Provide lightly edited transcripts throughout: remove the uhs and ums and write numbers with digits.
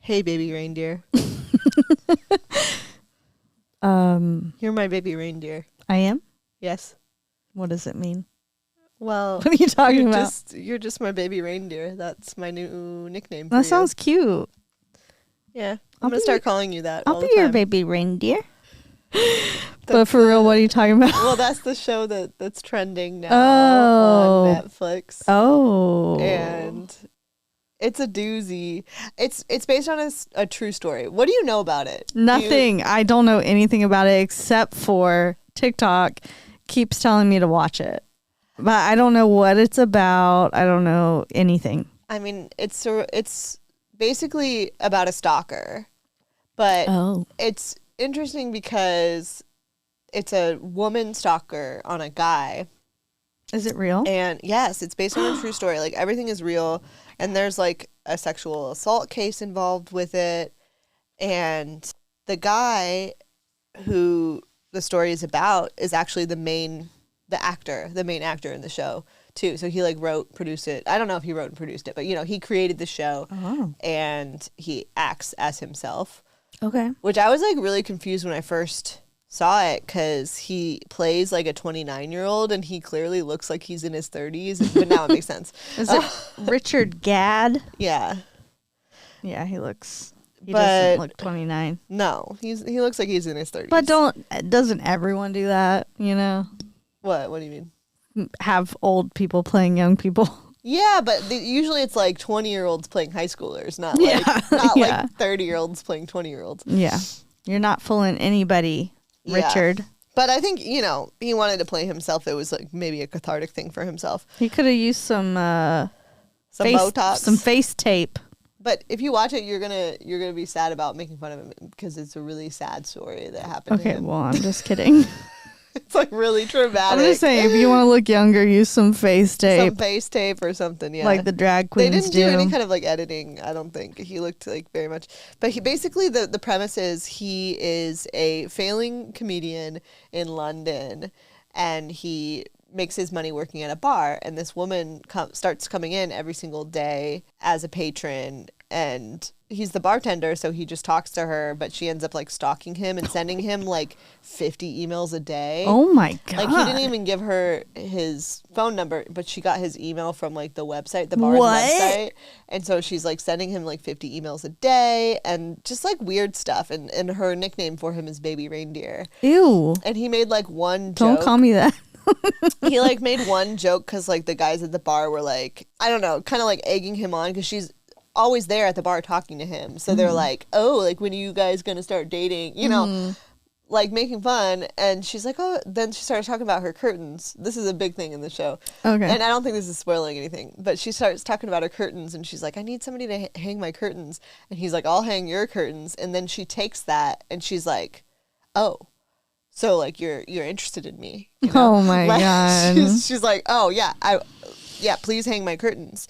Hey, baby reindeer. You're my baby reindeer. I am? Yes. What does it mean? Well, What are you talking about? You're just my baby reindeer. That's my new nickname for That you. sounds cute. Yeah. I'm going to start calling you that I'll all be the time. your baby reindeer. But for real, what are you talking about? Well, that's the show that's trending now Oh. on Netflix. Oh. And it's a doozy. It's based on a true story. What do you know about it? Nothing. I don't know anything about it except for TikTok keeps telling me to watch it. But I don't know what it's about. I don't know anything. I mean, it's basically about a stalker. But it's interesting because it's a woman stalker on a guy. Is it real? And yes, it's based on a true story. Like, everything is real. And there's like a sexual assault case involved with it. And the guy who the story is about is actually the main actor in the show too. So he like produced it. I don't know if he wrote and produced it, but he created the show and he acts as himself. Okay. Which I was like really confused when I first saw it because he plays like a 29-year-old and he clearly looks like he's in his 30s, but now it makes sense. Is it Richard Gadd? Yeah. Yeah, he doesn't look 29. No, he looks like he's in his 30s. But doesn't everyone do that, What do you mean? Have old people playing young people. Yeah, but usually it's like 20-year-olds playing high schoolers, not like 30-year-olds playing 20-year-olds. Yeah. You're not fooling anybody, Richard. Yeah. But I think, he wanted to play himself. It was like maybe a cathartic thing for himself. He could have used some Botox, some face tape. But if you watch it, you're gonna be sad about making fun of him because it's a really sad story that happened to him. Okay, well, I'm just kidding. It's like really traumatic. I'm just saying, if you want to look younger, use some face tape. Some face tape or something, yeah. Like the drag queens They didn't do any kind of like editing, I don't think. He looked like very much. But he basically, the premise is he is a failing comedian in London and he makes his money working at a bar. And this woman starts coming in every single day as a patron. And he's the bartender, so he just talks to her, but she ends up like stalking him and sending him like 50 emails a day. Oh my God. Like, he didn't even give her his phone number, but she got his email from like the website, the bar's website. And so she's like sending him like 50 emails a day and just like weird stuff. And her nickname for him is Baby Reindeer. Ew. And he made like one joke. Don't call me that. He like made one joke because like the guys at the bar were like, I don't know, kind of like egging him on because she's always there at the bar talking to him. So they're like, oh, like, when are you guys gonna start dating? Like making fun. And she's like, oh, then she starts talking about her curtains. This is a big thing in the show. Okay. And I don't think this is spoiling anything, but she starts talking about her curtains and she's like, I need somebody to hang my curtains. And he's like, I'll hang your curtains. And then she takes that and she's like, oh, so like you're interested in me. Oh my God. She's like, oh yeah, yeah, please hang my curtains.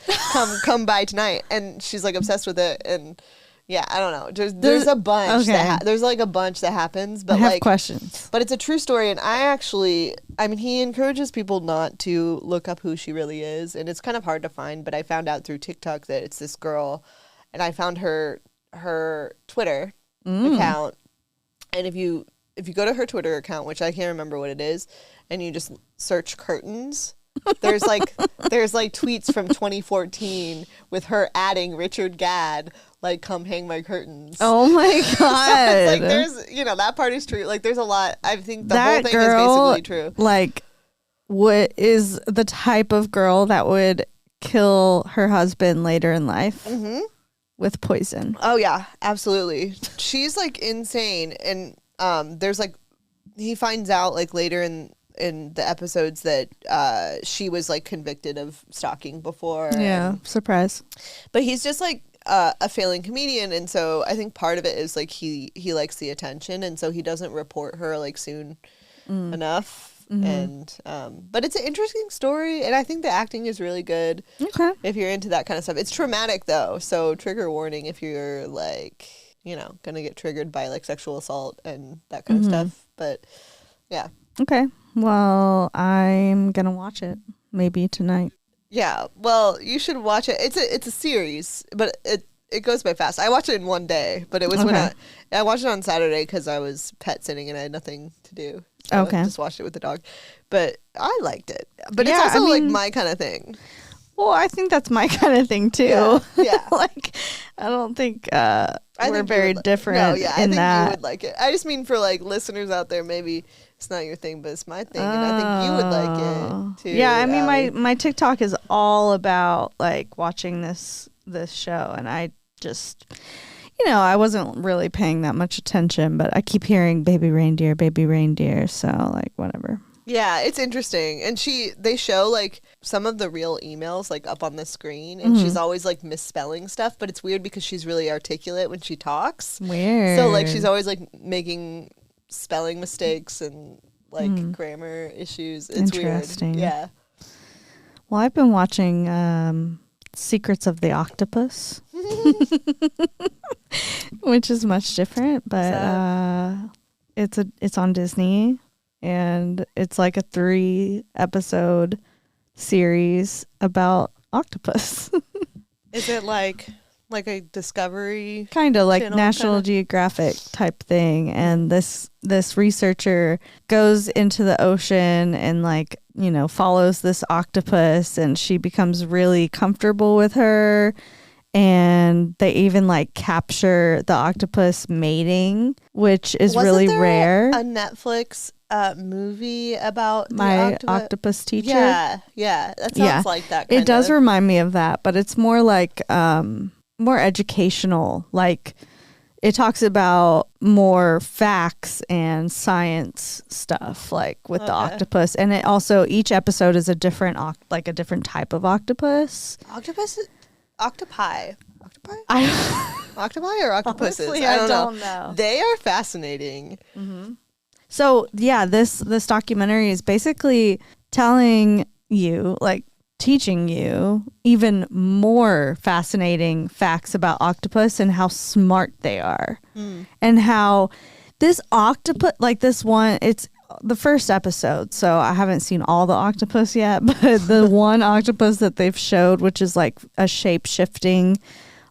Come by tonight. And she's like obsessed with it. And yeah, I don't know. There's a bunch. Okay. There's like a bunch that happens. But I have questions. But it's a true story. And he encourages people not to look up who she really is. And it's kind of hard to find. But I found out through TikTok that it's this girl. And I found her Twitter account. And if you go to her Twitter account, which I can't remember what it is, and you just search curtains, there's like tweets from 2014 with her adding Richard Gadd, like, come hang my curtains. Oh my God. It's like, there's, that part is true. Like, there's a lot. I think the whole thing is basically true. Like, what is the type of girl that would kill her husband later in life with poison? Oh yeah, absolutely. She's like insane. And there's like, he finds out like later in the episodes that she was like convicted of stalking before. Yeah, surprise. But he's just like a failing comedian, and so I think part of it is like he likes the attention, and so he doesn't report her like soon enough. And but it's an interesting story, and I think the acting is really good. Okay, if you're into that kind of stuff. It's traumatic though, so trigger warning if you're like gonna get triggered by like sexual assault and that kind of stuff. But yeah. Okay. Well, I'm gonna watch it maybe tonight. Yeah. Well, you should watch it. It's a series, but it goes by fast. I watched it in one day, but it was when I watched it on Saturday because I was pet sitting and I had nothing to do. So I just watched it with the dog. But I liked it. But it's also like my kind of thing. Well, I think that's my kind of thing too. Yeah. Like, I don't think we're very different. No, yeah, I think you would like it. I just mean for like listeners out there, maybe it's not your thing, but it's my thing, and I think you would like it too. Yeah, I mean, my TikTok is all about like watching this show, and I just, I wasn't really paying that much attention, but I keep hearing baby reindeer, so like whatever. Yeah, it's interesting. And they show like some of the real emails like up on the screen, and she's always like misspelling stuff, but it's weird because she's really articulate when she talks. Weird. So like she's always like making spelling mistakes and like grammar issues. It's interesting. Weird. Yeah. Well, I've been watching Secrets of the Octopus, which is much different, but it's on Disney. And it's like a 3-episode series about octopus. Is it like a Discovery? Kind of like National Geographic type thing. And this researcher goes into the ocean and like, follows this octopus, and she becomes really comfortable with her. And they even like capture the octopus mating, which is really rare. A Netflix movie about My Octopus Teacher. Yeah, that sounds like that. It does remind me of that, but it's more like more educational. Like it talks about more facts and science stuff, like with the octopus, and it also each episode is a different a different type of octopus. Octopi or octopuses? Honestly, I don't know. They are fascinating. Mm-hmm. So yeah, this documentary is basically telling you, like teaching you even more fascinating facts about octopus and how smart they are, and how this octopus, like this one, it's the first episode, so I haven't seen all the octopus yet, but the one octopus that they've showed, which is like a shape-shifting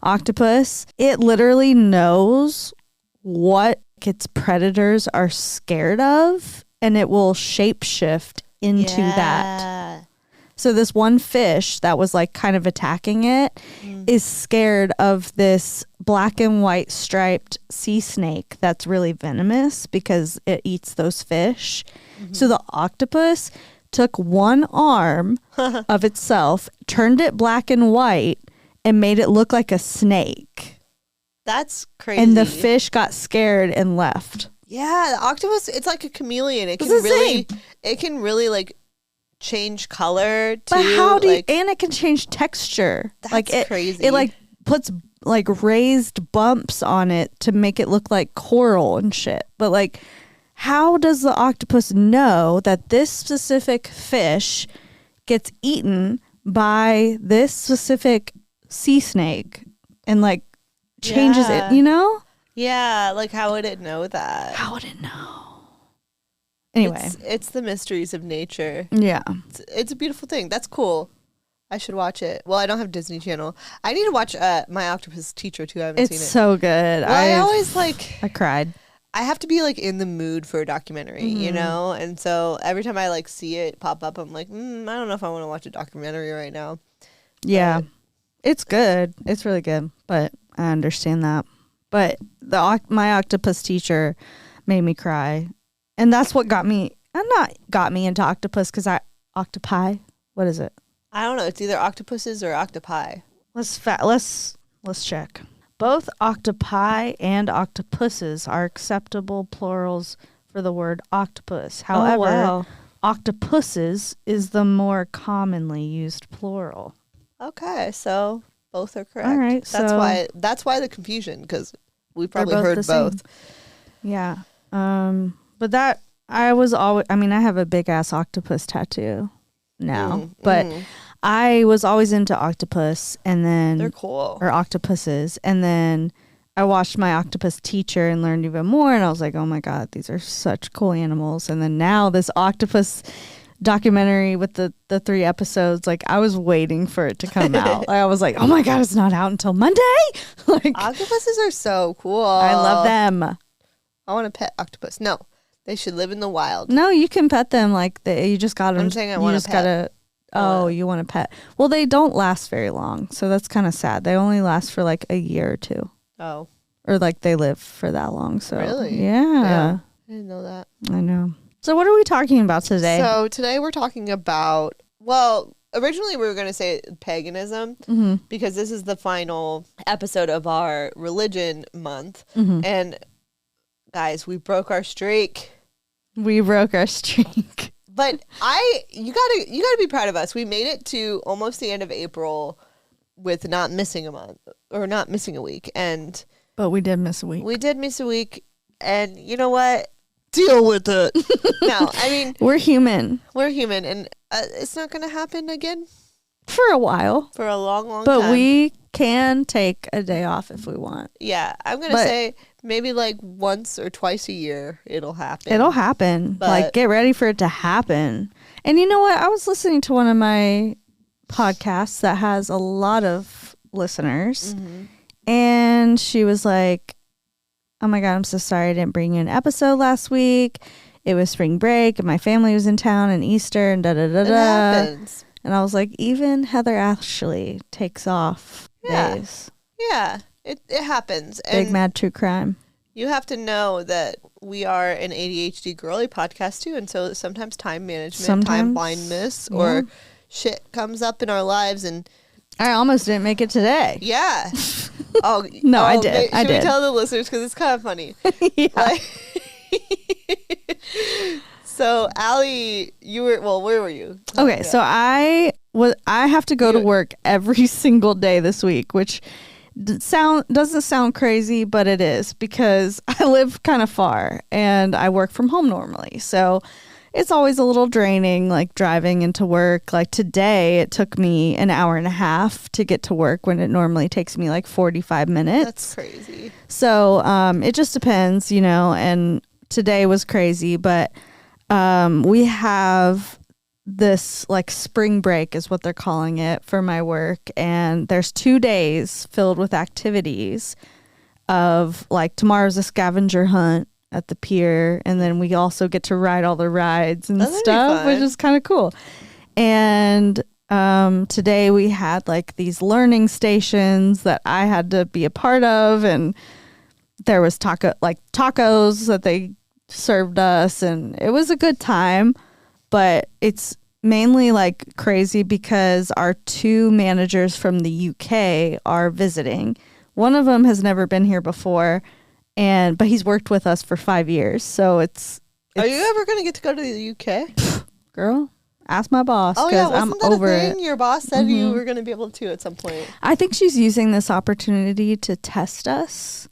octopus, it literally knows what its predators are scared of, and it will shape-shift into that. So this one fish that was like kind of attacking it is scared of this black and white striped sea snake that's really venomous because it eats those fish. So the octopus took one arm of itself, turned it black and white, and made it look like a snake. That's crazy. And the fish got scared and left. Yeah, the octopus, it's like a chameleon. It can really like change color too. But how do and it can change texture. That's crazy. It like puts like raised bumps on it to make it look like coral and shit. But like, how does the octopus know that this specific fish gets eaten by this specific sea snake and like changes it, Yeah, like how would it know that? How would it know? Anyway, it's the mysteries of nature. Yeah. It's a beautiful thing. That's cool. I should watch it. Well, I don't have Disney Channel. I need to watch My Octopus Teacher too. I haven't seen it. It's so good. Well, I always I cried. I have to be like in the mood for a documentary, And so every time I like see it pop up, I'm like, I don't know if I want to watch a documentary right now. Yeah. It's good. It's really good. But I understand that. But My Octopus Teacher made me cry. And that's what got me into octopus, because octopi. What is it? I don't know. It's either octopuses or octopi. Let's check. Both octopi and octopuses are acceptable plurals for the word octopus. However, octopuses is the more commonly used plural. Okay, so both are correct. All right, that's why the confusion, because we probably heard both. Yeah. But that I have a big ass octopus tattoo now, but I was always into octopus, and then they're cool, or octopuses, and then I watched My Octopus Teacher and learned even more, and I was like, oh my god, these are such cool animals. And then now this octopus documentary with the 3 episodes, like I was waiting for it to come out. I was like, oh my God, it's not out until Monday. Like, octopuses are so cool. I love them. I want to pet octopus. No, they should live in the wild. No, you can pet them. Like you just got them. I'm saying I want to pet. You want a pet. Well, they don't last very long, so that's kind of sad. They only last for like a year or 2. Oh. Or like they live for that long. So really? Yeah. I didn't know that. I know. So what are we talking about today? So today we're talking about, well, originally we were going to say paganism because this is the final episode of our religion month. And guys, we broke our streak. We broke our streak. But you gotta be proud of us. We made it to almost the end of April with not missing a month or not missing a week. But we did miss a week. We did miss a week. And you know what? Deal with it. No, I mean, we're human. We're human, and it's not going to happen again for a while, for a long time. But we can take a day off if we want. Yeah, I'm going to say maybe like once or twice a year it'll happen. It'll happen. But like, get ready for it to happen. And you know what? I was listening to one of my podcasts that has a lot of listeners, and she was like, oh my God, I'm so sorry I didn't bring you an episode last week. It was spring break and my family was in town and Easter and da-da-da-da. It happens. And I was like, even Heather Ashley takes off days. Yeah, it happens. Big Mad True Crime. You have to know that we are an ADHD girly podcast too. And so sometimes time management, time blindness, or shit comes up in our lives. And I almost didn't make it today. Yeah. Oh no, I did. Should we tell the listeners because it's kind of funny? Yeah. So Allie, where were you? Okay, so I have to go to work every single day this week, which doesn't sound crazy, but it is because I live kind of far and I work from home normally. So it's always a little draining, like driving into work. Like today, it took me an hour and a half to get to work when it normally takes me like 45 minutes. That's crazy. So it just depends, and today was crazy, but we have this like spring break is what they're calling it for my work. And there's 2 days filled with activities of like tomorrow's a scavenger hunt at the pier, and then we also get to ride all the rides and stuff, which is kind of cool. And today we had like these learning stations that I had to be a part of, and there was tacos that they served us, and it was a good time. But it's mainly like crazy because our 2 managers from the UK are visiting. One of them has never been here before, but he's worked with us for 5 years. So it's Are you ever going to go to the UK? Girl, ask my boss. Oh yeah, wasn't that over a thing? it. Your boss said you were going to be able to at some point. I think she's using this opportunity to test us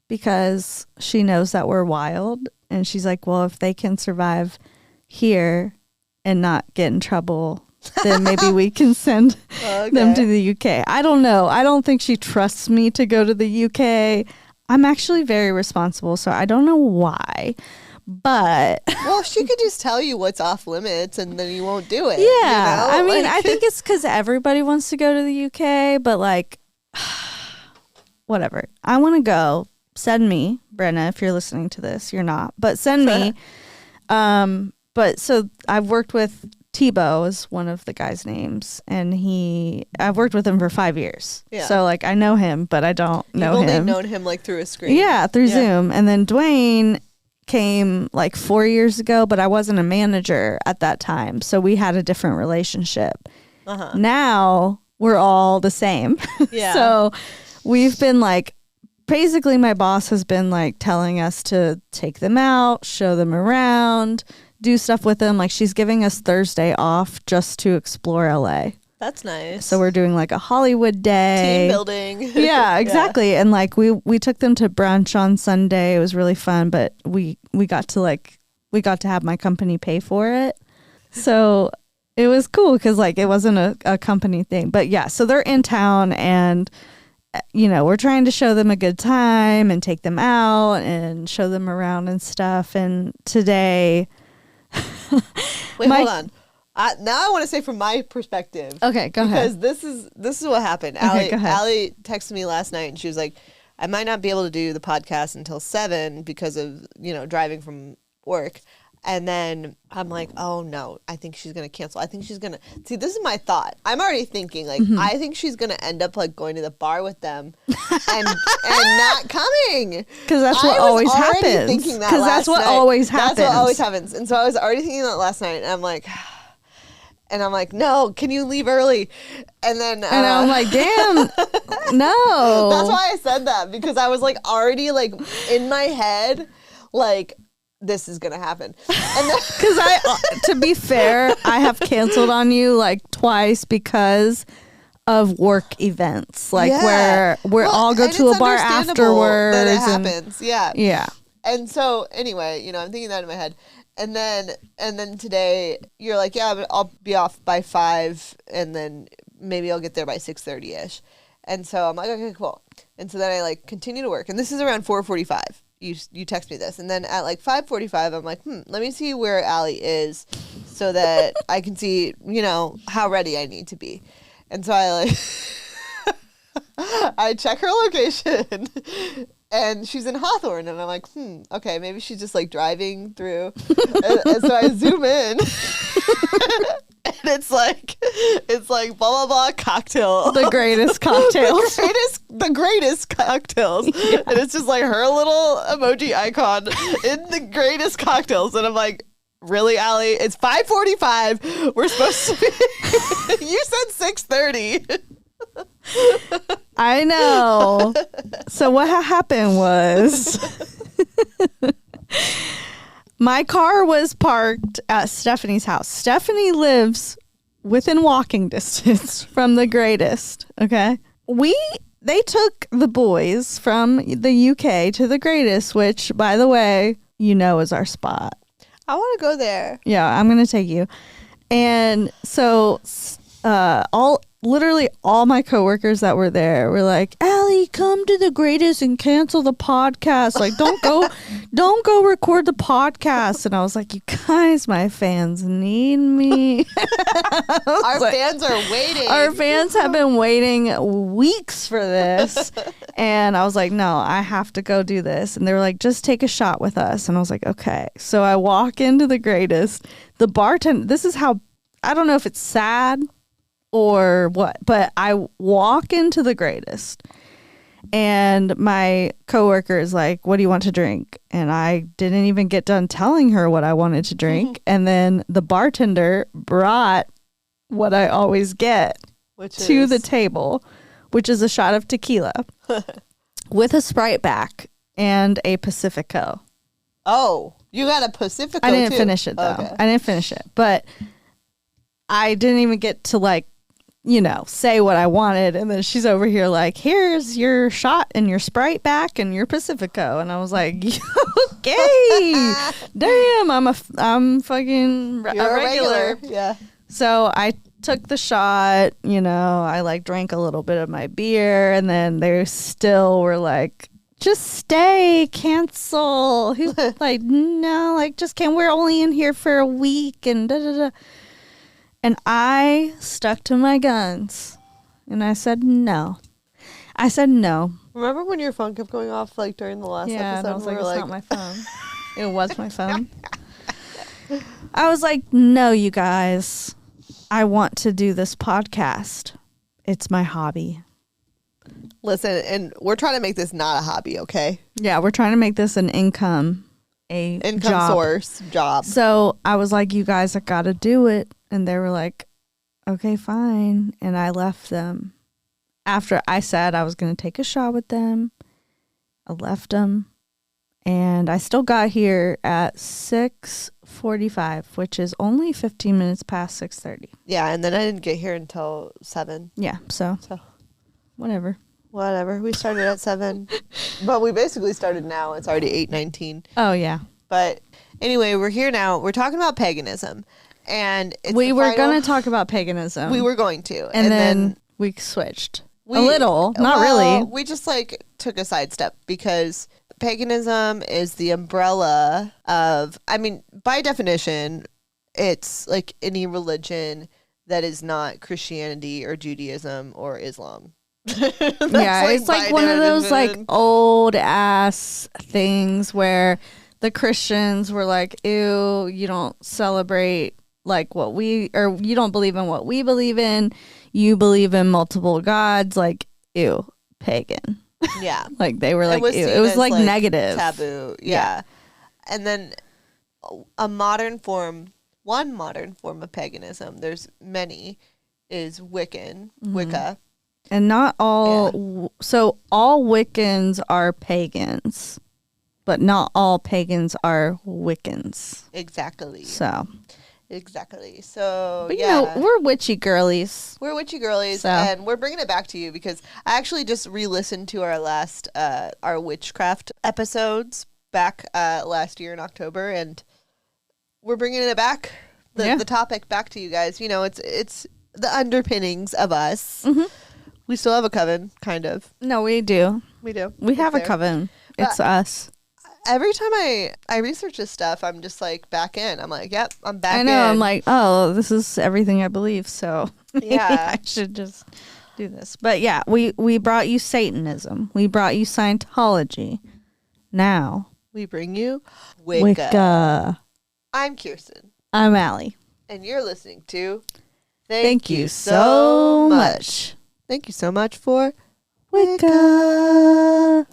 because she knows that we're wild. And she's like, well, if they can survive here and not get in trouble, then maybe we can send them to the UK. I don't know. I don't think she trusts me to go to the UK. I'm actually very responsible, so I don't know why. But well, she could just tell you what's off limits and then you won't do it. Yeah. I mean, I think it's because everybody wants to go to the UK, but like, whatever. I want to go. Send me, Brenna, if you're listening to this. You're not, but send me. But so I've worked with Tebow is one of the guy's names, and I've worked with him for 5 years. Yeah. So like I know him, but I don't know him. You've only known him like through a screen. Yeah, through Zoom. And then Dwayne came like 4 years ago, but I wasn't a manager at that time, so we had a different relationship. Now we're all the same. Yeah. So we've been like, basically my boss has been like telling us to take them out, show them around, do stuff with them. Like she's giving us Thursday off just to explore LA. That's nice. So we're doing like a Hollywood day. Team building. Yeah, exactly. Yeah. And like we took them to brunch on Sunday. It was really fun, but we got to have my company pay for it. So it was cool because like it wasn't a company thing. But yeah, so they're in town and we're trying to show them a good time and take them out and show them around and stuff. And today Wait, hold on. Now I want to say from my perspective. Okay, go ahead. Because this is what happened. Okay, go ahead. Allie texted me last night and she was like, I might not be able to do the podcast until 7 because of, driving from work. And then I'm like, oh no, I think she's going to cancel. I think she's going to see, this is my thought. I'm already thinking like, I think she's going to end up like going to the bar with them and not coming. Because that's what always happens. Because that's what always happens. That's what always happens. And so I was already thinking that last night and I'm like, no, can you leave early? And then and I'm like, damn, no. That's why I said that, because I was like already like in my head, like this is gonna happen. And then because to be fair, I have canceled on you like twice because of work events, like where we're all go to a bar afterwards. That it happens, yeah. And so anyway, I'm thinking that in my head. And then today you're like, yeah, but I'll be off by 5 and then maybe I'll get there by 6:30ish. And so I'm like, okay, cool. And so then I like continue to work. And this is around 4:45. You text me this. And then at like 5:45, I'm like, let me see where Allie is so that I can see, how ready I need to be. And so I like I check her location. And she's in Hawthorne, and I'm like, okay, maybe she's just like driving through. and so I zoom in, and it's like blah blah blah cocktail, the greatest cocktails, the greatest cocktails, and it's just like her little emoji icon in the greatest cocktails, and I'm like, really, Allie? It's 5:45. We're supposed to be. You said 6:30. I know. So what happened was my car was parked at Stephanie's house. Stephanie lives within walking distance from the greatest. Okay. They took the boys from the UK to the greatest, which, by the way, is our spot. I want to go there. Yeah, I'm going to take you. And so literally all my coworkers that were there were like, Allie, come to the greatest and cancel the podcast. Like, don't go record the podcast. And I was like, you guys, my fans need me. Our fans are waiting. Our fans have been waiting weeks for this. And I was like, no, I have to go do this. And they were like, just take a shot with us. And I was like, okay. So I walk into the greatest. The bartender, this is how, I don't know if it's sad or what, but I walk into the greatest and my coworker is like, what do you want to drink? And I didn't even get done telling her what I wanted to drink. And then the bartender brought what I always get to the table, which is a shot of tequila with a Sprite back and a Pacifico. Oh, you got a Pacifico I didn't too. finish it though. Okay. I didn't finish it, but I didn't even get to like, say what I wanted. And then she's over here like, here's your shot and your Sprite back and your Pacifico. And I was like, okay, damn, I'm fucking You're a regular. Yeah. So I took the shot, I like drank a little bit of my beer and then they still were like, just stay, cancel. Who's like, no, like just can't, we're only in here for a week and da da da. And I stuck to my guns. And I said no. Remember when your phone kept going off like during the last episode? And I was like, it's not my phone. It was my phone. I was like, no, you guys. I want to do this podcast. It's my hobby. Listen, and we're trying to make this not a hobby, okay? Yeah, we're trying to make this an income source job. So I was like, you guys, I got to do it. And they were like, okay, fine. And I left them. After I said I was going to take a shot with them, I left them. And I still got here at 6:45, which is only 15 minutes past 6:30. Yeah, and then I didn't get here until 7. Yeah, so whatever. We started at 7. But we basically started now. It's already 8:19. Oh, yeah. But anyway, we're here now. We're talking about paganism. And we were going to talk about paganism. We were going to. And then we switched. A little. Not really. We just like took a sidestep because paganism is the umbrella of, I mean, by definition, it's like any religion that is not Christianity or Judaism or Islam. Yeah, it's like one of those like old ass things where the Christians were like, ew, you don't celebrate like what we, or you don't believe in what we believe in. You believe in multiple gods. Like, ew, pagan. Yeah. Like they were like, ew. It was like negative. Taboo. Yeah. And then one modern form of paganism, there's many, is Wiccan, Wicca. And not all, so all Wiccans are pagans, but not all pagans are Wiccans. Exactly. Exactly. So, but, you know, we're witchy girlies. And we're bringing it back to you because I actually just re-listened to our last, our witchcraft episodes back last year in October, and we're bringing it back, the topic back to you guys. You know, it's the underpinnings of us. Mm-hmm. We still have a coven, kind of. No, we do. We do. We have a coven. It's us. Every time I research this stuff, I'm just like back in. I'm like, yep, I'm back in. I know. I'm like, oh, this is everything I believe. So yeah, I should just do this. But yeah, we brought you Satanism. We brought you Scientology. Now we bring you Wicca. I'm Kirsten. I'm Allie. And you're listening to Thank you so much. Thank you so much for Wicca.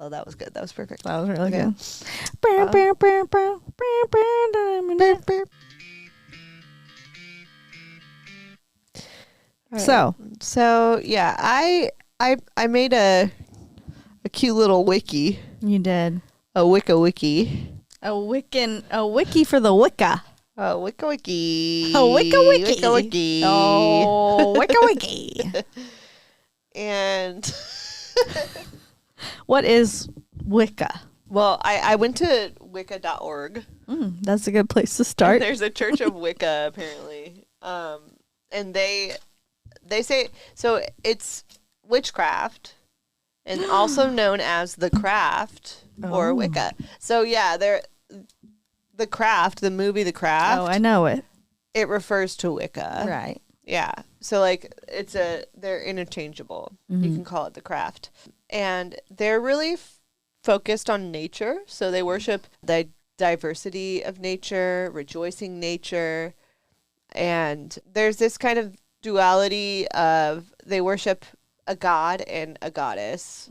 Oh, that was good. That was perfect. That was really good. So yeah, I made a cute little wiki. You did. A Wicca wiki. A wiki for the Wicca. A Wicca wiki. A Wicca wiki. Wicca wiki. Oh, Wicca wiki. And what is Wicca? Well, I went to wicca.org. That's a good place to start. There's a Church of Wicca, apparently. And they say, so it's witchcraft, and also known as the craft or Wicca. So yeah, the Craft, the movie The Craft. Oh, I know it. It refers to Wicca. Right. Yeah. So like they're interchangeable. Mm-hmm. You can call it The Craft. And they're really focused on nature. So they worship the diversity of nature, rejoicing nature. And there's this kind of duality of they worship a god and a goddess,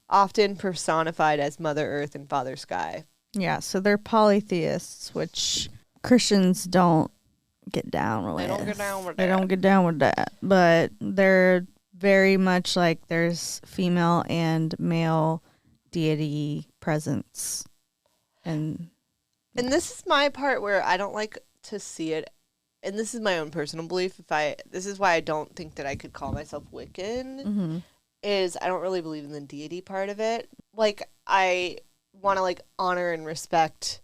often personified as Mother Earth and Father Sky. Yeah, so they're polytheists, which Christians don't get down with. They don't get down with that. They don't get down with that. But they're very much like there's female and male deity presence. And this is my part where I don't like to see it. And this is my own personal belief. This is why I don't think that I could call myself Wiccan, is I don't really believe in the deity part of it. Like, I want to, like, honor and respect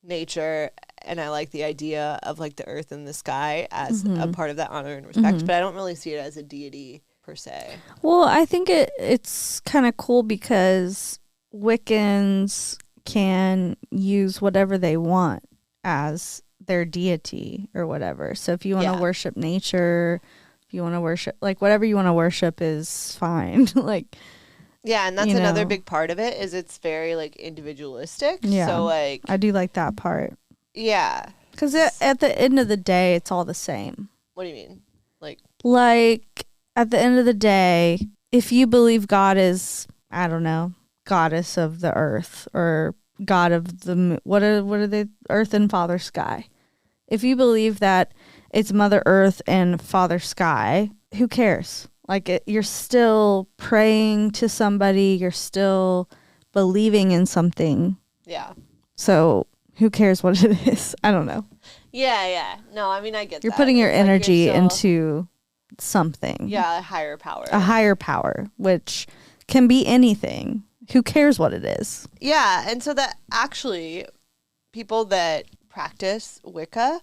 nature, and I like the idea of, like, the earth and the sky as a part of that honor and respect, but I don't really see it as a deity, per se. Well, I think it's kind of cool because Wiccans can use whatever they want as their deity or whatever. So if you want to worship nature, if you want to worship, like, whatever you want to worship is fine. Like, yeah, and that's another big part of it, is it's very, like, individualistic. Yeah. So, like, I do like that part. Yeah. Because at the end of the day, it's all the same. What do you mean? Like, at the end of the day, if you believe God is, I don't know, goddess of the earth or god of the, what are they, earth and Father Sky. If you believe that it's Mother Earth and Father Sky, who cares? Like, you're still praying to somebody. You're still believing in something. Yeah. So who cares what it is? I don't know. Yeah. No, I mean, I get that. You're putting your energy into something. Yeah, a higher power. A higher power, which can be anything. Who cares what it is? Yeah, and so that actually people that practice Wicca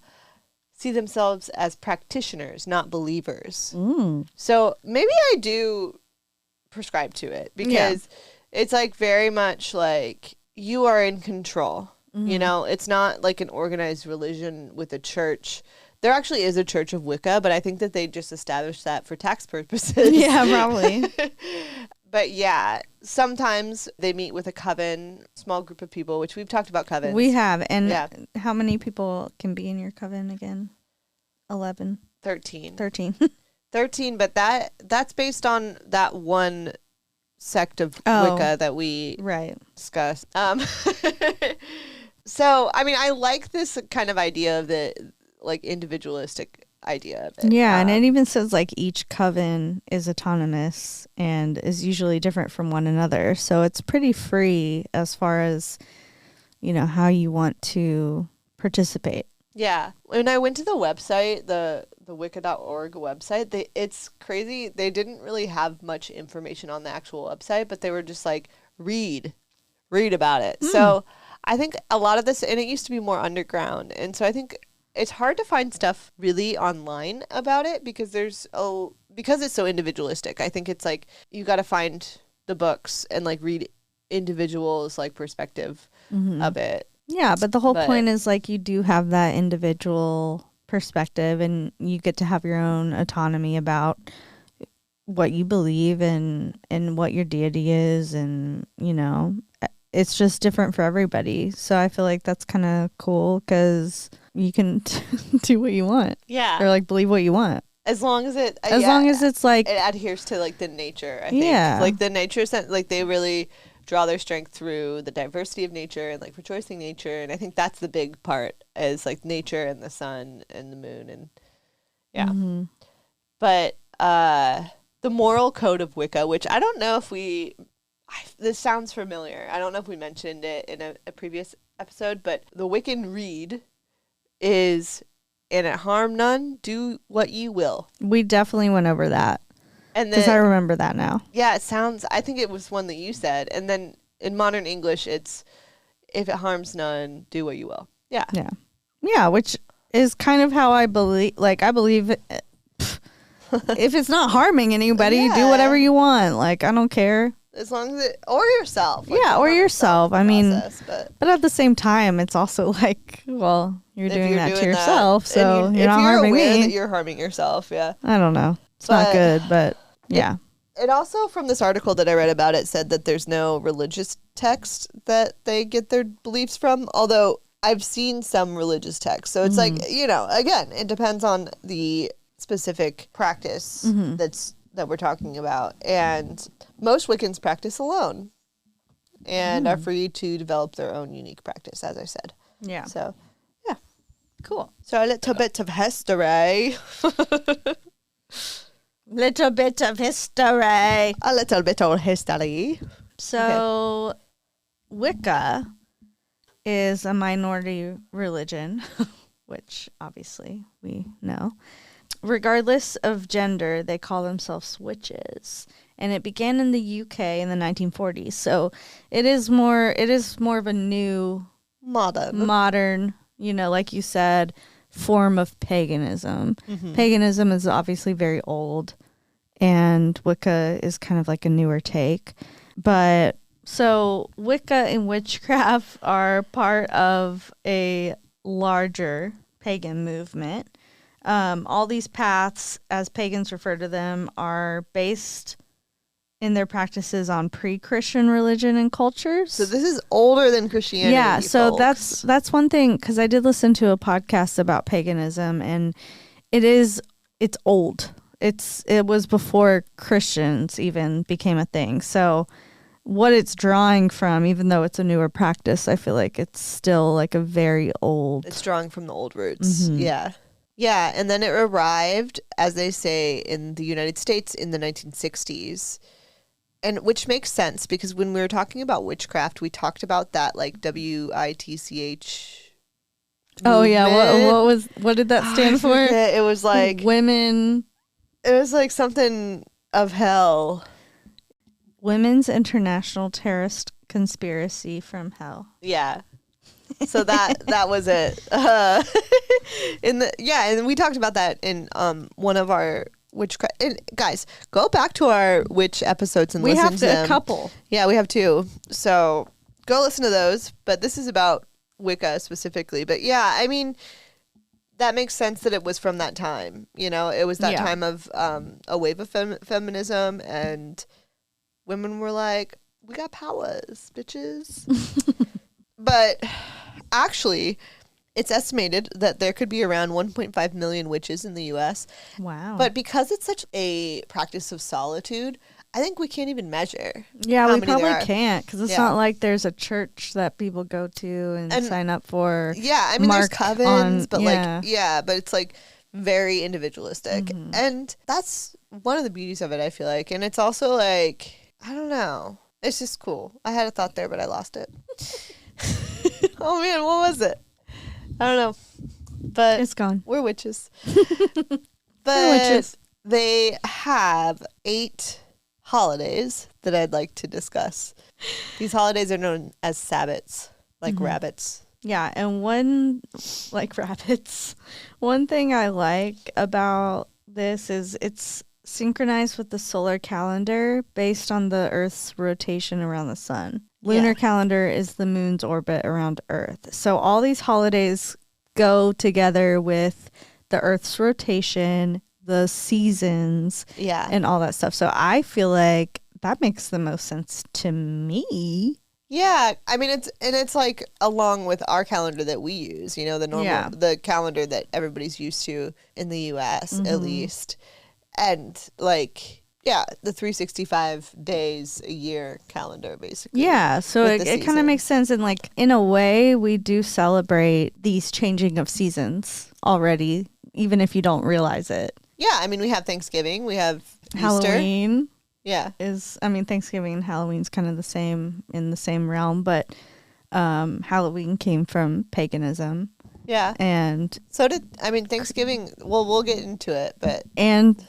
see themselves as practitioners, not believers. So maybe I do prescribe to it because it's like very much like you are in control. You know, it's not like an organized religion with a church. There actually is a church of Wicca, but I think that they just established that for tax purposes. Yeah, probably. But yeah, sometimes they meet with a coven, small group of people, which we've talked about covens. We have. And how many people can be in your coven again? 11? 13. 13. 13, but that's based on that one sect of Wicca that we discussed. So, I mean, I like this kind of idea of the, like, individualistic idea of it. Yeah, and it even says, like, each coven is autonomous and is usually different from one another. So it's pretty free as far as, you know, how you want to participate. Yeah. When I went to the website, the wicca.org website, it's crazy. They didn't really have much information on the actual website, but they were just like, read about it. So I think a lot of this, and it used to be more underground. And so I think it's hard to find stuff really online about it because because it's so individualistic. I think it's like you got to find the books and like read individuals' like perspective of it. Yeah, but the whole point is like you do have that individual perspective and you get to have your own autonomy about what you believe and what your deity is, and you know, it's just different for everybody. So I feel like that's kind of cool because you can do what you want. Yeah. Or like believe what you want. As long as it's like it adheres to like the nature, I think. Yeah. Like the nature sense, like they really draw their strength through the diversity of nature and like rejoicing nature. And I think that's the big part is like nature and the sun and the moon and But the moral code of Wicca, which I don't know if this sounds familiar. I don't know if we mentioned it in a previous episode, but the Wiccan Rede is, "And it harm none, do what you will." We definitely went over that. Because I remember that now. Yeah, I think it was one that you said. And then in modern English, it's, "If it harms none, do what you will." Yeah. Yeah. Yeah, which is kind of how I believe. Like, I believe if it's not harming anybody, do whatever you want. Like, I don't care. As long as or yourself. Like, or yourself. I mean, but at the same time, it's also like, well, you're doing that to yourself. So you're not harming me. If you're aware that you're harming yourself, yeah. I don't know. It's not good, but yeah. It also, from this article that I read about it, said that there's no religious text that they get their beliefs from, although I've seen some religious texts. So it's like, you know, again, it depends on the specific practice that we're talking about. And most Wiccans practice alone and are free to develop their own unique practice, as I said. Yeah. So, yeah. Cool. So a little bit of history. Little bit of history. A little bit of history. So, Wicca is a minority religion, which obviously we know. Regardless of gender, they call themselves witches. And it began in the UK in the 1940s. So, it is more of a new modern, you know, like you said, form of paganism. Paganism is obviously very old, and Wicca is kind of like a newer take. But so Wicca and witchcraft are part of a larger pagan movement. All these paths, as pagans refer to them, are based in their practices on pre-Christian religion and cultures. So this is older than Christianity. Yeah, so folks. that's one thing, because I did listen to a podcast about paganism, and it's old. It was before Christians even became a thing. So what it's drawing from, even though it's a newer practice, I feel like it's still like a very old. It's drawing from the old roots. Yeah. Yeah, and then it arrived, as they say, in the United States in the 1960s. And which makes sense, because when we were talking about witchcraft, we talked about that like WITCH. Oh yeah, what did that stand for? It was like women. It was like something of hell. Women's International Terrorist Conspiracy from Hell. Yeah. So that was it. And we talked about that in one of our witchcraft. And guys, go back to our witch episodes and listen to them. A couple. Yeah, we have 2. So go listen to those. But this is about Wicca specifically. But yeah, I mean, that makes sense that it was from that time. You know, it was that time of a wave of feminism, and women were like, we got powers, bitches. But actually, it's estimated that there could be around 1.5 million witches in the U.S. Wow. But because it's such a practice of solitude, I think we can't even measure. Yeah, how we many probably there are. can't, because it's not like there's a church that people go to and sign up for. Yeah, I mean, there's covens, but but it's like very individualistic. Mm-hmm. And that's one of the beauties of it, I feel like. And it's also like, I don't know. It's just cool. I had a thought there, but I lost it. Oh, man, what was it? I don't know. But it's gone. We're witches. We're witches. They have 8 holidays that I'd like to discuss. These holidays are known as Sabbats, like rabbits. Yeah, and one thing I like about this is it's synchronized with the solar calendar based on the Earth's rotation around the sun. Lunar calendar is the moon's orbit around Earth. So all these holidays go together with the Earth's rotation, the seasons, and all that stuff. So I feel like that makes the most sense to me. Yeah, I mean it's like along with our calendar that we use, you know, the normal the calendar that everybody's used to in the US at least. And like the 365 days a year calendar basically. Yeah, so it kind of makes sense, and like in a way we do celebrate these changing of seasons already, even if you don't realize it. Yeah, I mean we have Thanksgiving, we have Halloween. Easter. Yeah. Thanksgiving and Halloween's kind of the same in the same realm, but Halloween came from paganism. Yeah. And so Thanksgiving, well, we'll get into it, but and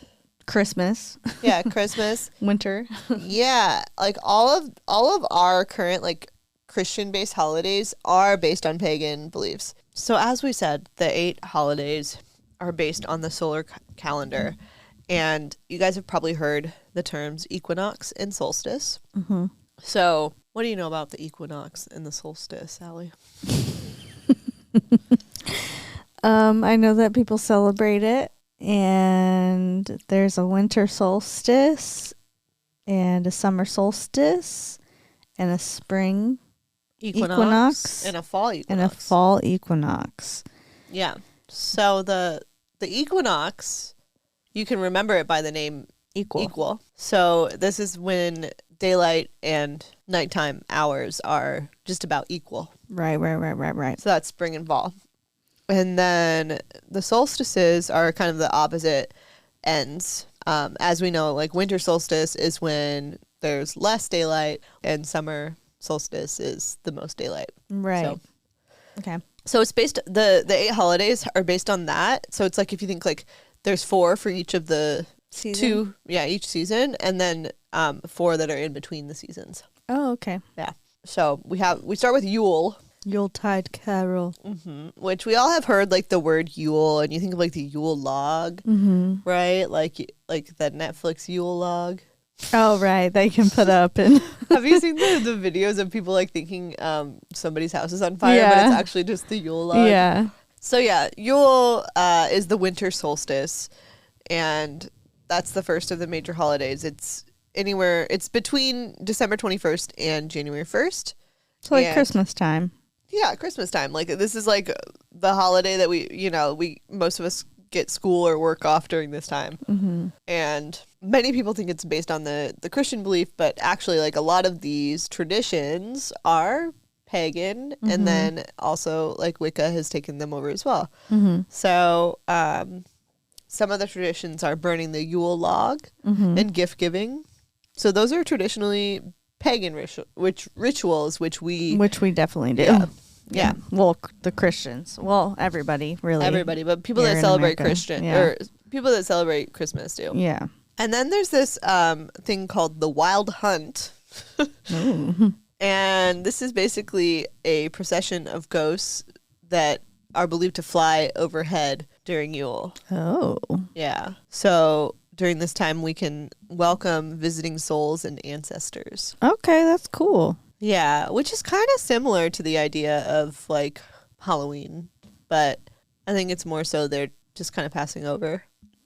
Christmas. Yeah, Christmas. Winter. Yeah, like all of our current like Christian-based holidays are based on pagan beliefs. So as we said, the 8 holidays are based on the solar calendar. And you guys have probably heard the terms equinox and solstice. Mm-hmm. So what do you know about the equinox and the solstice, Allie? I know that people celebrate it, and there's a winter solstice and a summer solstice and a spring equinox and a fall equinox. And a fall equinox. Yeah. So the equinox, you can remember it by the name equal. So this is when daylight and nighttime hours are just about equal. Right. So that's spring and fall. And then the solstices are kind of the opposite ends. As we know, like winter solstice is when there's less daylight, and summer solstice is the most daylight. Right. So, okay. So it's based, the 8 holidays are based on that. So it's like if you think like there's 4 for each of the season? each season, and then 4 that are in between the seasons. Oh, okay. Yeah. So we start with Yule. Yuletide Carol. Mm-hmm. Which we all have heard, like the word Yule, and you think of like the Yule log, right? Like that Netflix Yule log. Oh, right. That you can put up. And have you seen the videos of people like thinking somebody's house is on fire, but it's actually just the Yule log? Yeah. So yeah, Yule is the winter solstice, and that's the first of the major holidays. It's between December 21st and January 1st. So like Christmas time. Yeah, Christmas time. Like this is like the holiday that we most of us get school or work off during this time. Mm-hmm. And many people think it's based on the Christian belief, but actually like a lot of these traditions are pagan, and then also like Wicca has taken them over as well. Mm-hmm. So some of the traditions are burning the Yule log and gift giving. So those are traditionally pagan rituals, which we definitely do. Yeah. Well, the Christians. Well, everybody, really. Everybody, but people that celebrate people that celebrate Christmas do. Yeah. And then there's this thing called the Wild Hunt. And this is basically a procession of ghosts that are believed to fly overhead during Yule. Oh. Yeah. So during this time we can welcome visiting souls and ancestors. Okay, that's cool. Yeah, which is kind of similar to the idea of like Halloween, but I think it's more so they're just kind of passing over.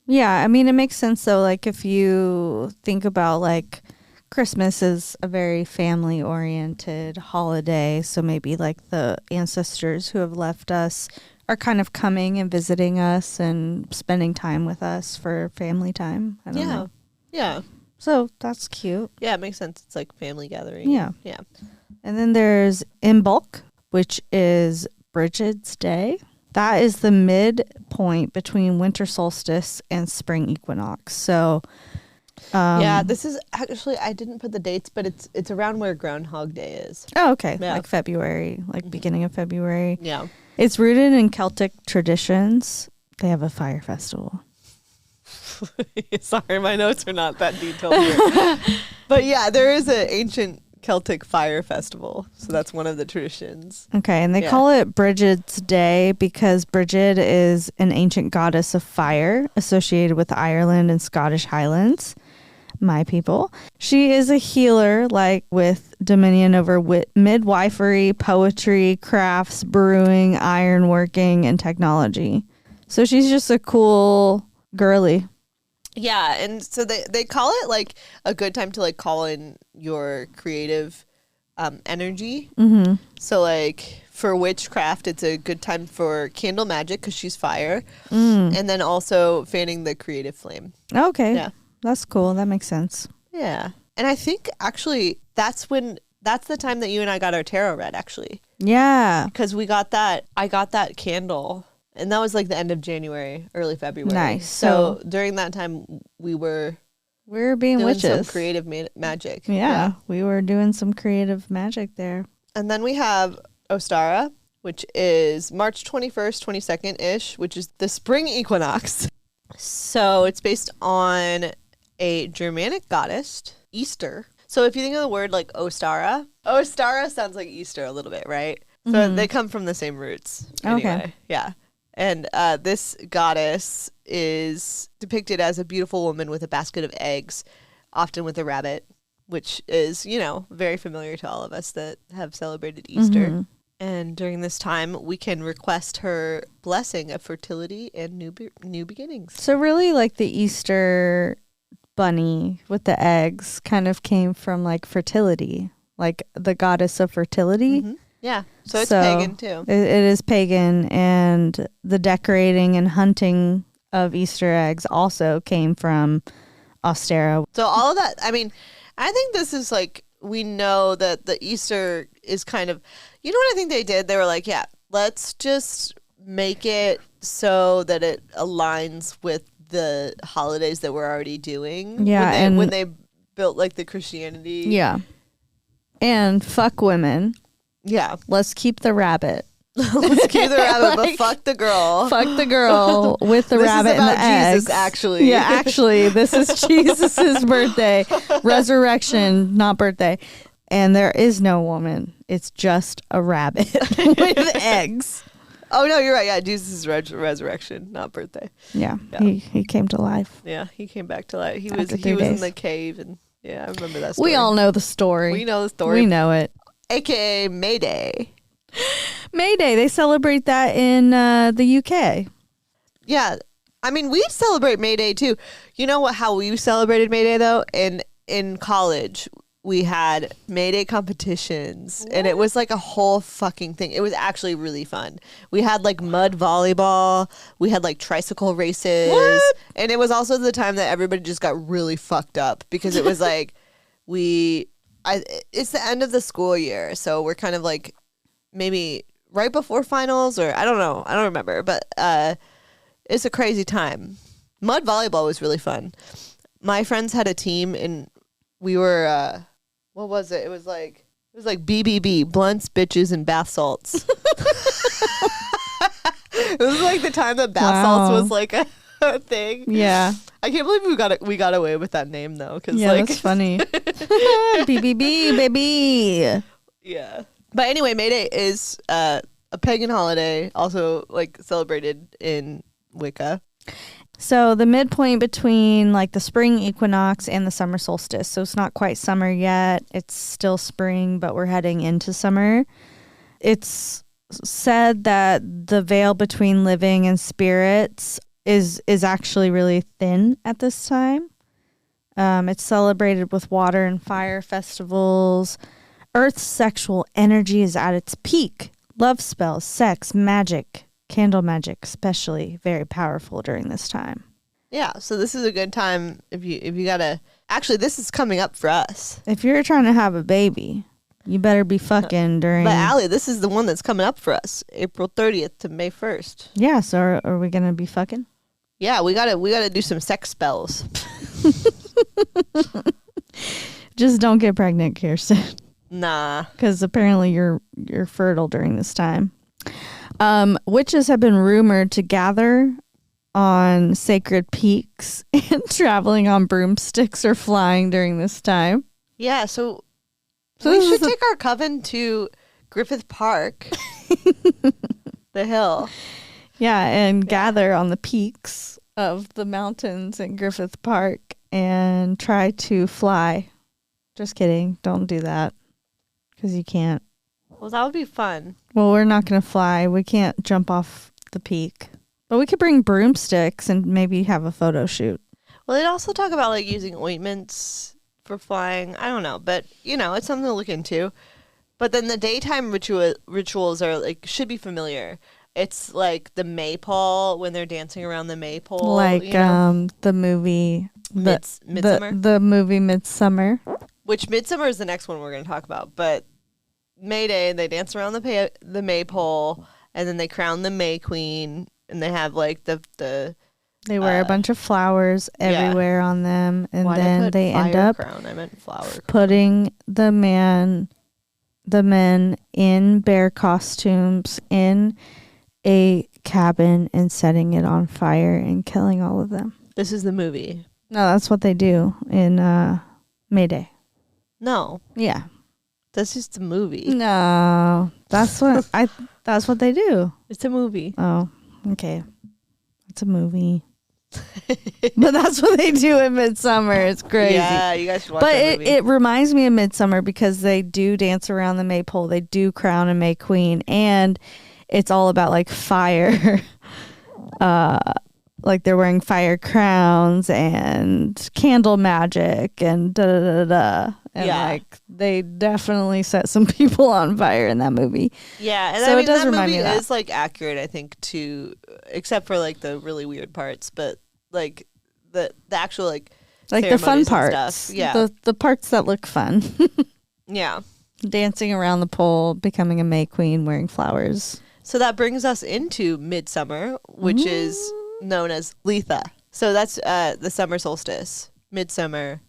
Yeah, I mean, it makes sense though. Like if you think about like Christmas is a very family oriented holiday. So maybe like the ancestors who have left us are kind of coming and visiting us and spending time with us for family time. I don't know. Yeah. So that's cute. Yeah, it makes sense. It's like family gathering. Yeah. Yeah. And then there's Imbolc, which is Brigid's Day. That is the midpoint between winter solstice and spring equinox. So yeah, this is actually, I didn't put the dates, but it's around where Groundhog Day is. Oh, okay. Yeah. Like February, like beginning of February. Yeah. It's rooted in Celtic traditions. They have a fire festival. Sorry, my notes are not that detailed here. But yeah, there is an ancient Celtic fire festival. So that's one of the traditions. Okay, and they call it Brigid's Day because Brigid is an ancient goddess of fire associated with Ireland and Scottish Highlands. My people. She is a healer, like with dominion over midwifery, poetry, crafts, brewing, ironworking, and technology. So she's just a cool girly. Yeah, and so they call it like a good time to like call in your creative energy. Mm-hmm. So like for witchcraft, it's a good time for candle magic because she's fire, and then also fanning the creative flame. Okay. Yeah. That's cool. That makes sense. Yeah. And I think actually that's the time that you and I got our tarot read, actually. Yeah. Because I got that candle, and that was like the end of January, early February. Nice. So during that time, we were being doing witches. some creative magic. Yeah. We were doing some creative magic there. And then we have Ostara, which is March 21st, 22nd-ish, which is the spring equinox. So it's based on a Germanic goddess, Easter. So if you think of the word like Ostara sounds like Easter a little bit, right? So they come from the same roots. Anyway. Okay. Yeah. And this goddess is depicted as a beautiful woman with a basket of eggs, often with a rabbit, which is, very familiar to all of us that have celebrated Easter. Mm-hmm. And during this time, we can request her blessing of fertility and new beginnings. So really like the Easter bunny with the eggs kind of came from like fertility, like the goddess of fertility. Mm-hmm. Yeah. So it's pagan too. It is pagan, and the decorating and hunting of Easter eggs also came from Ostara. So all of that, I mean, I think this is like, we know that the Easter is kind of, what I think they did? They were like, yeah, let's just make it so that it aligns with the holidays that we're already doing. Yeah. When they built like the Christianity. Yeah. And fuck women. Yeah. Let's keep the rabbit. Let's keep the rabbit, but fuck the girl. Fuck the girl with the rabbit and the eggs. Jesus, actually. Yeah, actually, this is Jesus's birthday. Resurrection, not birthday. And there is no woman. It's just a rabbit with eggs. Oh, no, you're right. Yeah, Jesus' resurrection, not birthday. Yeah. He came to life. Yeah, he came back to life. He After was 3 days. in the cave, and yeah, I remember that story. We all know the story. We know the story. We know it. AKA May Day. May Day. They celebrate that in the UK. Yeah. I mean, we celebrate May Day too. You know how we celebrated May Day though? In college, we had May Day competitions. What? And it was like a whole fucking thing. It was actually really fun. We had like mud volleyball. We had like tricycle races. What? And it was also the time that everybody just got really fucked up because it was like it's the end of the school year. So we're kind of like maybe right before finals, or I don't know. I don't remember. But it's a crazy time. Mud volleyball was really fun. My friends had a team, and we were what was it? It was like BBB, blunts, bitches, and bath salts. It was like the time that bath salts was like a thing. Yeah. I can't believe we got away with that name though. Yeah, that's funny. BBB, baby. Yeah. But anyway, May Day is a pagan holiday, also like celebrated in Wicca. So the midpoint between like the spring equinox and the summer solstice. So it's not quite summer yet. It's still spring, but we're heading into summer. It's said that the veil between living and spirits is actually really thin at this time. It's celebrated with water and fire festivals. Earth's sexual energy is at its peak. Love spells, sex, magic, candle magic, especially very powerful during this time. Yeah, so this is a good time if you gotta. Actually, this is coming up for us. If you're trying to have a baby, you better be fucking during. But Allie, this is the one that's coming up for us, April 30th to May 1st. Yeah, so are we gonna be fucking? Yeah, we gotta do some sex spells. Just don't get pregnant, Kirsten. Nah, because apparently you're fertile during this time. Witches have been rumored to gather on sacred peaks and traveling on broomsticks or flying during this time. yeah. So we should take our coven to Griffith Park, the hill. Yeah, and gather on the peaks of the mountains in Griffith Park and try to fly. Just kidding. Don't do that because you can't. Well, that would be fun. Well, we're not going to fly. We can't jump off the peak. But we could bring broomsticks and maybe have a photo shoot. Well, they'd also talk about like using ointments for flying. I don't know, but it's something to look into. But then the daytime rituals are like should be familiar. It's like the maypole when they're dancing around the maypole, like the movie Midsummer. The movie Midsummer, which Midsummer is the next one we're going to talk about. But May Day, they dance around the maypole, and then they crown the May Queen, and they have like the they wear a bunch of flowers everywhere on them, and then they end up crown? I meant flower putting the men in bear costumes in a cabin and setting it on fire and killing all of them. This is the movie. No, that's what they do in May Day. No. Yeah. That's just a movie. No. That's what that's what they do. It's a movie. Oh, okay. It's a movie. But that's what they do in Midsummer. It's crazy. Yeah, you guys should watch that movie. It reminds me of Midsummer because they do dance around the maypole. They do crown a May Queen, and it's all about like fire. Like they're wearing fire crowns and candle magic and da da da da. And like they definitely set some people on fire in that movie. Yeah, and so I mean, it does that remind movie me of that. is like accurate, I think, to except for like the really weird parts, but like the actual like the fun parts. Stuff. Yeah, the parts that look fun. Yeah, dancing around the pole, becoming a May Queen, wearing flowers. So that brings us into Midsummer, which is known as Letha. So that's the summer solstice, Midsummer,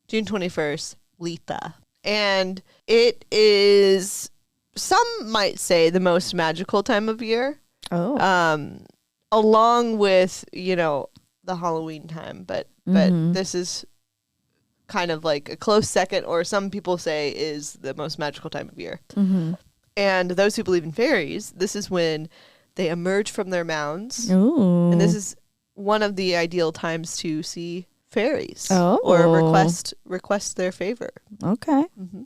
June 21st, Letha. And it is, some might say, the most magical time of year. Oh. Along with, the Halloween time. But this is kind of like a close second, or some people say is the most magical time of year. Mm-hmm. And those who believe in fairies, this is when they emerge from their mounds. Ooh. And this is one of the ideal times to see fairies or request their favor. Okay. Mm-hmm.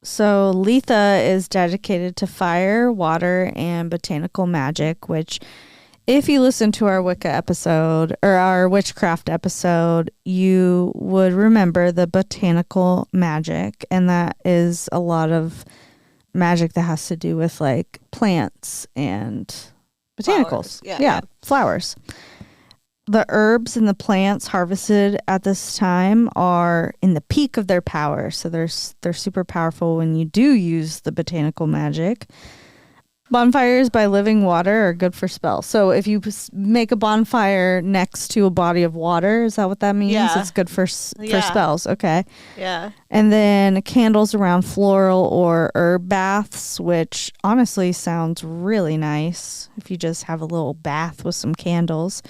So Letha is dedicated to fire, water, and botanical magic, which if you listen to our Wicca episode or our witchcraft episode, you would remember the botanical magic. And that is a lot of magic that has to do with like plants and botanicals. Yeah, flowers. The herbs and the plants harvested at this time are in the peak of their power. So they're super powerful when you do use the botanical magic. Bonfires by living water are good for spells. So if you make a bonfire next to a body of water, is that what that means? Yeah. It's good for spells. Okay. Yeah. And then candles around floral or herb baths, which honestly sounds really nice if you just have a little bath with some candles.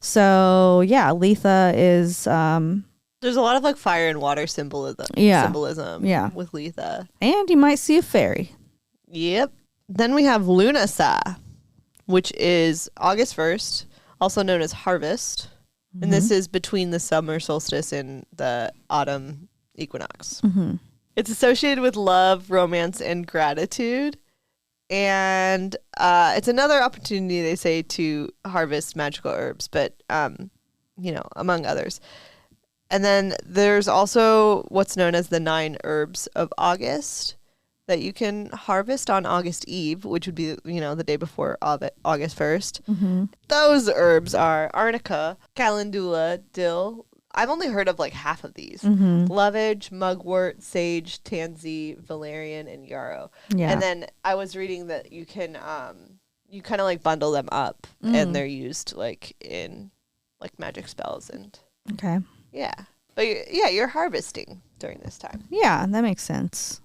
So yeah, Letha is there's a lot of like fire and water symbolism with Letha. And you might see a fairy. Yep. Then we have Lunasa, which is August 1st, also known as harvest. And this is between the summer solstice and the autumn equinox. It's associated with love, romance, and gratitude. And it's another opportunity, they say, to harvest magical herbs, but, among others. And then there's also what's known as the 9 herbs of August that you can harvest on August Eve, which would be, the day before August 1st. Those herbs are arnica, calendula, dill. I've only heard of like half of these. Lovage, mugwort, sage, tansy, valerian, and yarrow. Yeah. And then I was reading that you can, you kind of like bundle them up and they're used like in like magic spells and. Okay. Yeah. But you're harvesting during this time. Yeah, that makes sense.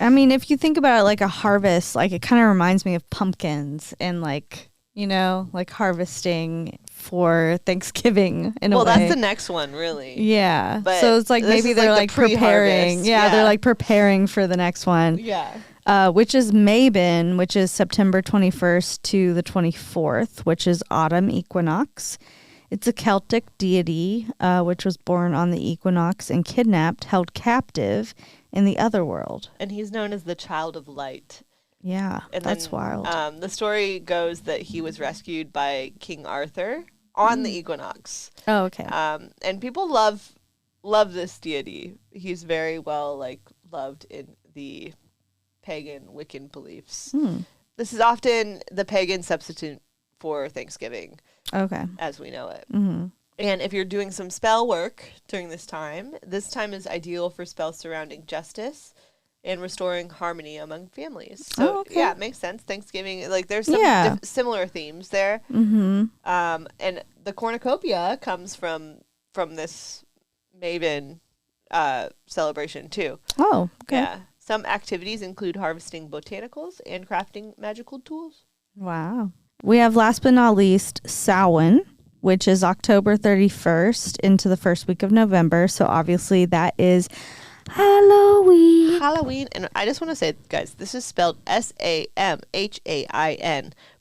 I mean, if you think about it like a harvest, like it kind of reminds me of pumpkins and like, like harvesting for Thanksgiving in a way. Well, that's the next one, really. Yeah. But so it's like maybe they're like preparing. Yeah, they're like preparing for the next one. Yeah. Which is Mabon, which is September 21st to the 24th, which is autumn equinox. It's a Celtic deity, which was born on the equinox and kidnapped, held captive in the other world. And he's known as the Child of Light. Yeah, and that's wild. The story goes that he was rescued by King Arthur on the equinox. Oh, okay. And people love this deity. He's very well loved in the pagan Wiccan beliefs. This is often the pagan substitute for Thanksgiving. Okay. As we know it. And if you're doing some spell work during this time is ideal for spells surrounding justice and restoring harmony among families. So, yeah, it makes sense. Thanksgiving, there's some similar themes there. And the cornucopia comes from this Mabon celebration, too. Oh, okay. Yeah. Some activities include harvesting botanicals and crafting magical tools. Wow. We have, last but not least, Samhain, which is October 31st into the first week of November. So obviously that is Halloween. And I just want to say, guys, this is spelled Samhain,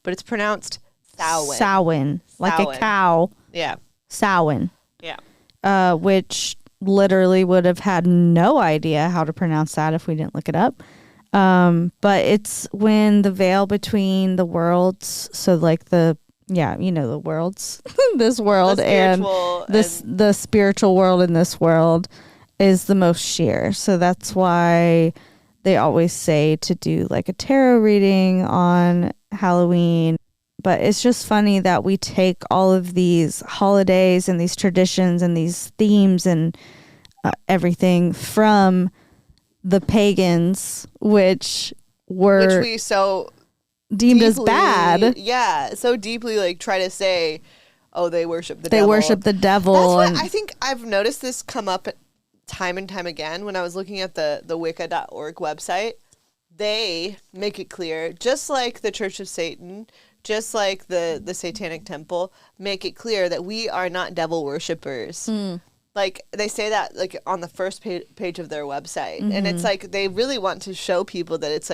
but it's pronounced Samhain. Samhain, like a cow. Yeah. Samhain. Yeah. Which literally would have had no idea how to pronounce that if we didn't look it up. But it's when the veil between the worlds, so like the worlds, this world and the spiritual world in this world is the most sheer. So that's why they always say to do like a tarot reading on Halloween. But it's just funny that we take all of these holidays and these traditions and these themes and everything from the pagans, which we so deemed deeply, as bad. Yeah, so deeply try to say, oh, they worship the devil. They worship the devil. That's what I think I've noticed this come up time and time again when I was looking at the Wicca.org website. They make it clear, just like the Church of Satan, just like the Satanic Temple, make it clear that we are not devil worshippers. They say that on the first page of their website. And it's they really want to show people that it's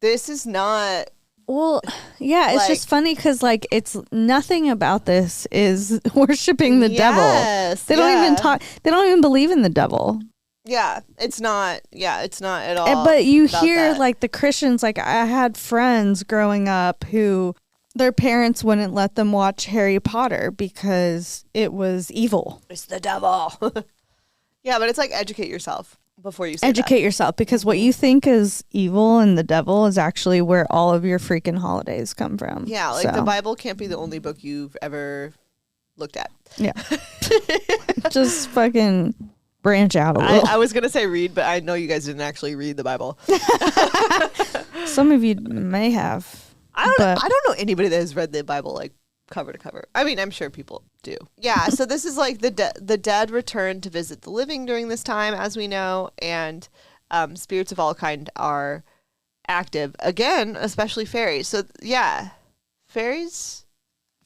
this is not. Well, yeah, it's just funny because it's nothing about this is worshiping the devil. They don't even talk. They don't even believe in the devil. Yeah, it's not. Yeah, it's not at all. But you hear the Christians. I had friends growing up who their parents wouldn't let them watch Harry Potter because it was evil. It's the devil. Yeah, but it's educate yourself before you say educate yourself, because what you think is evil and the devil is actually where all of your freaking holidays come from. Yeah, the Bible can't be the only book you've ever looked at. Yeah. Just fucking branch out a little. I was going to say read, but I know you guys didn't actually read the Bible. Some of you may have. I don't know anybody that has read the Bible cover to cover. I mean, I'm sure people do. Yeah, so this is the dead return to visit the living during this time, as we know, and spirits of all kind are active again, especially fairies. So yeah, fairies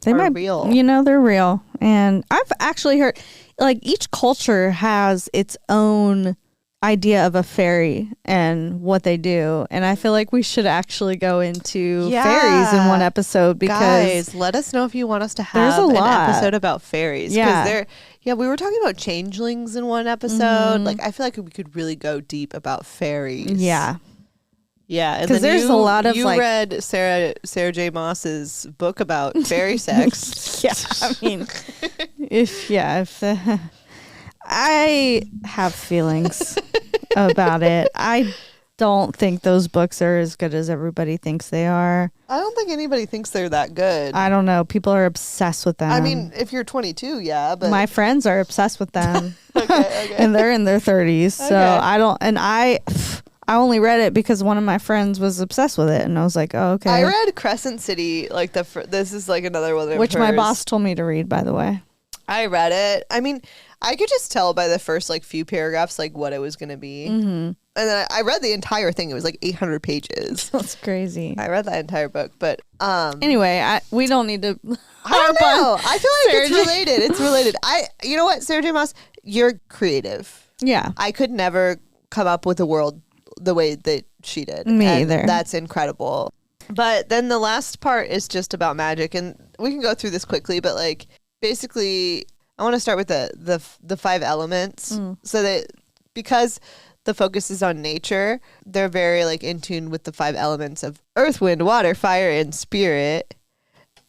are real. They're real, and I've actually heard each culture has its own idea of a fairy and what they do. And I feel like we should actually go into fairies in one episode, because guys, let us know if you want us to have an episode about fairies. Yeah. We were talking about changelings in one episode. Like, I feel like we could really go deep about fairies. Yeah. Yeah, and 'Cause then there's a lot of, you like- read Sarah J. Maas's book about fairy sex. Yeah, I mean, if I have feelings about it. I don't think those books are as good as everybody thinks they are. I don't think anybody thinks they're that good. I don't know. People are obsessed with them. I mean, if you're 22, yeah, but my friends are obsessed with them. okay. And they're in their 30s. So Okay. I don't, and I only read it because one of my friends was obsessed with it, and I was like, "Oh, okay." I read Crescent City, like this is like another one of which my hers. boss told me to read, by the way. I read it. I mean, I could just tell by the first like few paragraphs like what it was going to be. Mm-hmm. And then I read the entire thing. It was like 800 pages. That's crazy. I read that entire book, but Anyway, we don't need to. I don't know. I feel like Sarah it's J. related. It's related. You know what, Sarah J. Maas, you're creative. Yeah. I could never come up with a world the way that she did. Me And either. That's incredible. But then the last part is just about magic, and we can go through this quickly. But like basically, I want to start with the 5 elements, so that because the focus is on nature, they're very like in tune with the 5 elements of earth, wind, water, fire, and spirit.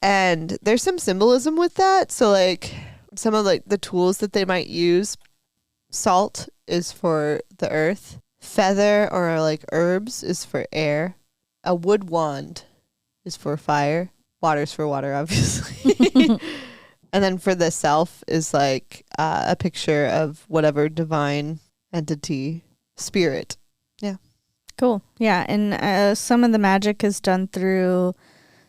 And there's some symbolism with that. So like some of like the tools that they might use, salt is for the earth, feather or like herbs is for air, a wood wand is for fire, water's for water, obviously. And then for the self is like a picture of whatever divine entity, spirit. Yeah. Cool. Yeah. And some of the magic is done through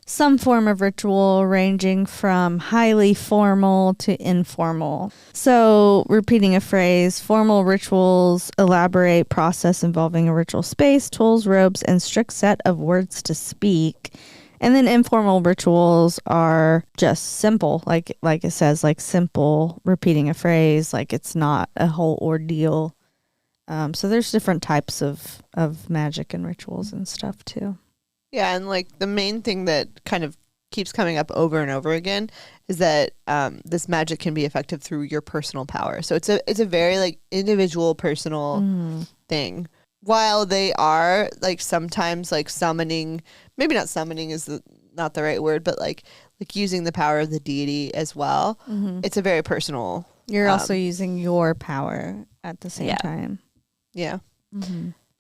some form of ritual, ranging from highly formal to informal. So, repeating a phrase, formal rituals elaborate process involving a ritual space, tools, robes, and strict set of words to speak. And then informal rituals are just simple, like it says, like simple, repeating a phrase, like it's not a whole ordeal. So there's different types of magic and rituals and stuff too. Yeah, and like the main thing that kind of keeps coming up over and over again is that this magic can be effective through your personal power. So it's a very like individual, personal thing. While they are like sometimes like summoning, maybe not summoning is not the right word, but like using the power of the deity as well. It's a very personal. You're also using your power at the same Yeah. time. Yeah.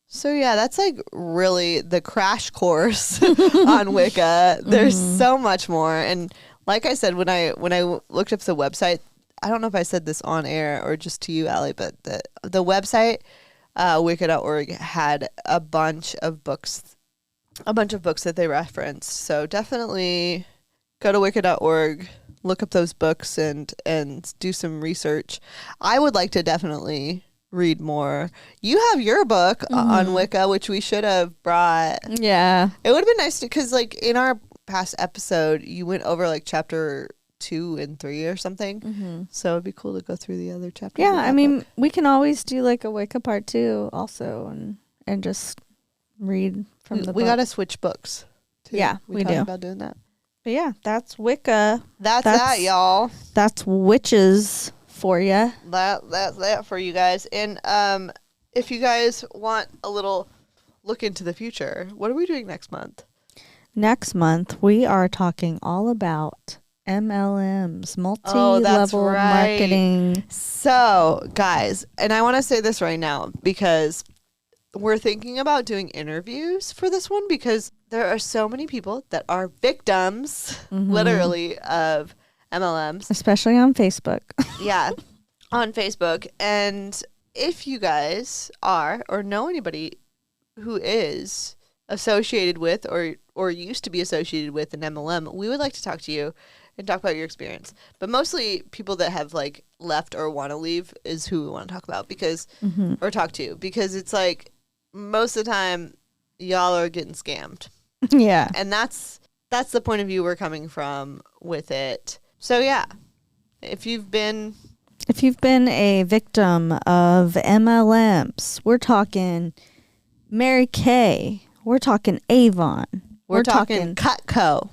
So yeah, that's like really the crash course on Wicca. There's so much more, and like I said, when I looked up the website, I don't know if I said this on air or just to you, Allie, but the website Wicca.org had a bunch of books that they referenced. So definitely go to Wicca.org, look up those books, and do some research. I would like to definitely read more. You have your book on Wicca, which we should have brought. Yeah. It would have been nice to, because like in our past episode, you went over like chapter 2 and 3 or something. So it'd be cool to go through the other chapters. Yeah, of that I mean, book. we can always do like a Wicca part 2 also, and just read from the we book. got to switch books too. Yeah, we talked do. about doing that. But yeah, that's Wicca. That's that, y'all. That's witches for you. That's that for you guys. And if you guys want a little look into the future, what are we doing next month? Next month, we are talking all about MLMs, multi-level marketing. So, guys, and I want to say this right now because we're thinking about doing interviews for this one, because there are so many people that are victims, literally, of MLMs. Especially on Facebook. Yeah, on Facebook. And if you guys are or know anybody who is associated with or used to be associated with an MLM, we would like to talk to you and talk about your experience. But mostly people that have like left or want to leave is who we want to talk about, because or talk to, because it's like most of the time y'all are getting scammed. Yeah. And that's the point of view we're coming from with it. So yeah, if you've been If you've been a victim of MLMs, we're talking Mary Kay. We're talking Avon. We're talking Cutco.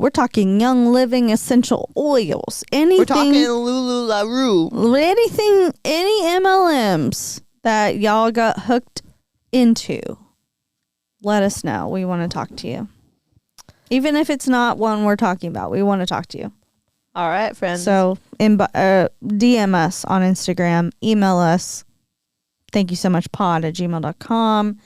We're talking Young Living essential oils. Anything. We're talking LuLaRoe. Anything, any MLMs that y'all got hooked into, let us know. We want to talk to you. Even if it's not one we're talking about, we want to talk to you. All right, friends. So DM us on Instagram. Email us. Thank you so much, pod@gmail.com.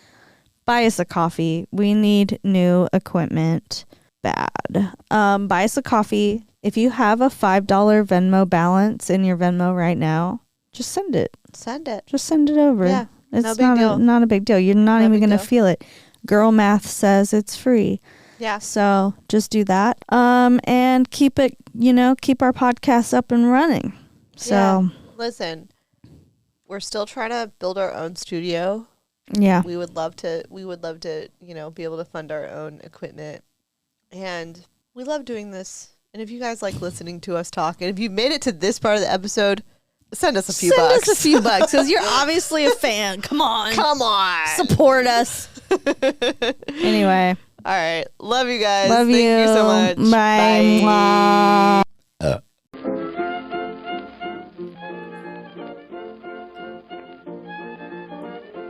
Buy us a coffee. We need new equipment bad. Buy us a coffee. If you have a $5 Venmo balance in your Venmo right now, just send it. Just send it over. Yeah, it's no big deal. Not a big deal. You're not even going to feel it. Girl math says it's free. Yeah. So just do that. And keep it, keep our podcast up and running. So yeah. Listen, we're still trying to build our own studio. Yeah. We would love to, be able to fund our own equipment. And we love doing this. And if you guys like listening to us talk, and if you made it to this part of the episode, send us a few bucks. Send us a few bucks because you're obviously a fan. Come on. Support us. Anyway. All right. Love you guys. Love you. Thank you so much. Bye. Bye.